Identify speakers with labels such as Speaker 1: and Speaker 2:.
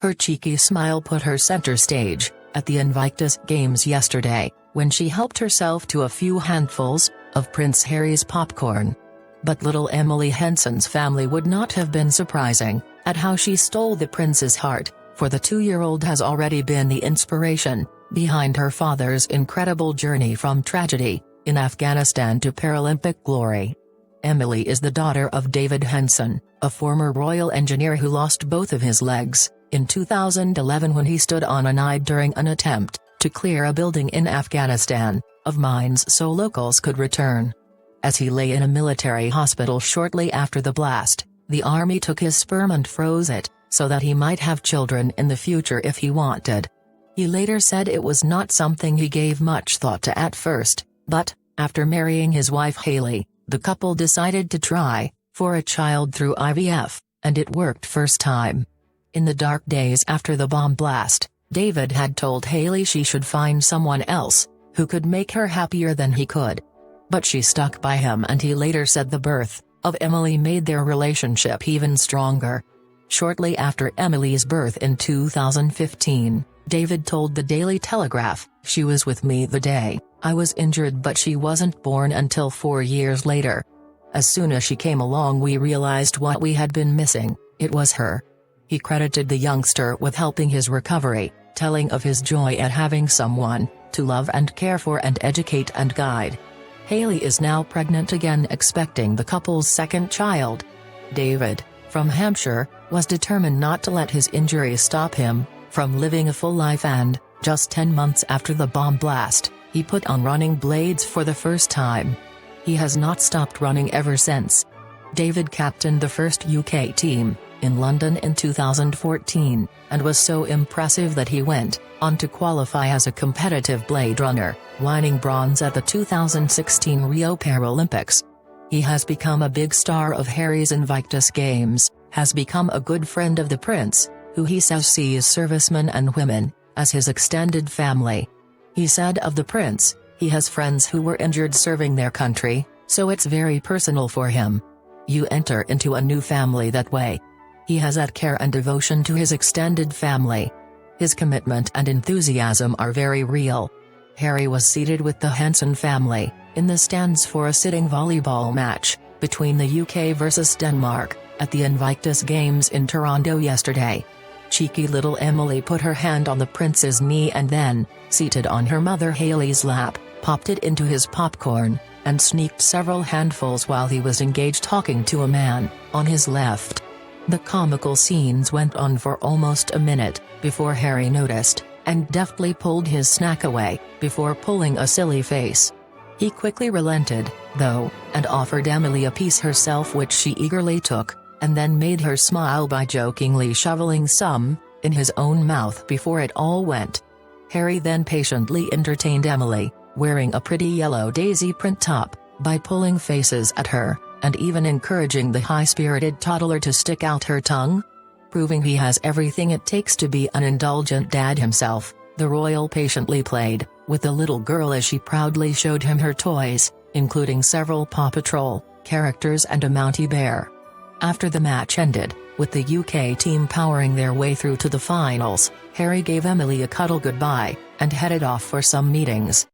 Speaker 1: Her cheeky smile put her center stage at the Invictus Games yesterday, when she helped herself to a few handfuls of Prince Harry's popcorn. But little Emily Henson's family would not have been surprising at how she stole the prince's heart, for the 2-year-old has already been the inspiration behind her father's incredible journey from tragedy in Afghanistan to Paralympic glory. Emily is the daughter of David Henson, a former royal engineer who lost both of his legs in 2011 when he stood on an eye during an attempt to clear a building in Afghanistan of mines so locals could return. As he lay in a military hospital shortly after the blast, the army took his sperm and froze it, so that he might have children in the future if he wanted. He later said it was not something he gave much thought to at first, but, after marrying his wife Hayley, the couple decided to try for a child through IVF, and it worked first time. In the dark days after the bomb blast, David had told Hayley she should find someone else who could make her happier than he could. But she stuck by him, and he later said the birth of Emily made their relationship even stronger. Shortly after Emily's birth in 2015, David told the Daily Telegraph, "She was with me the day I was injured, but she wasn't born until 4 years later. As soon as she came along, we realized what we had been missing. It was her." He credited the youngster with helping his recovery, telling of his joy at having someone to love and care for and educate and guide. Hayley is now pregnant again, expecting the couple's second child. David, from Hampshire, was determined not to let his injuries stop him from living a full life, and, just 10 months after the bomb blast, he put on running blades for the first time. He has not stopped running ever since. David captained the first UK team in London in 2014, and was so impressive that he went on to qualify as a competitive blade runner, winning bronze at the 2016 Rio Paralympics. He has become a big star of Harry's Invictus Games, has become a good friend of the prince, who he says sees servicemen and women as his extended family. He said of the prince, "He has friends who were injured serving their country, so it's very personal for him. You enter into a new family that way." He has that care and devotion to his extended family. His commitment and enthusiasm are very real. Harry was seated with the Henson family in the stands for a sitting volleyball match between the UK versus Denmark at the Invictus Games in Toronto yesterday. Cheeky little Emily put her hand on the prince's knee and then, seated on her mother Hayley's lap, popped it into his popcorn and sneaked several handfuls while he was engaged talking to a man on his left. The comical scenes went on for almost a minute before Harry noticed and deftly pulled his snack away before pulling a silly face. He quickly relented, though, and offered Emily a piece herself, which she eagerly took, and then made her smile by jokingly shoveling some in his own mouth before it all went. Harry then patiently entertained Emily, wearing a pretty yellow daisy print top, by pulling faces at her, and even encouraging the high-spirited toddler to stick out her tongue. Proving he has everything it takes to be an indulgent dad himself, the royal patiently played with the little girl as she proudly showed him her toys, including several Paw Patrol characters and a Mountie bear. After the match ended, with the UK team powering their way through to the finals, Harry gave Emily a cuddle goodbye and headed off for some meetings.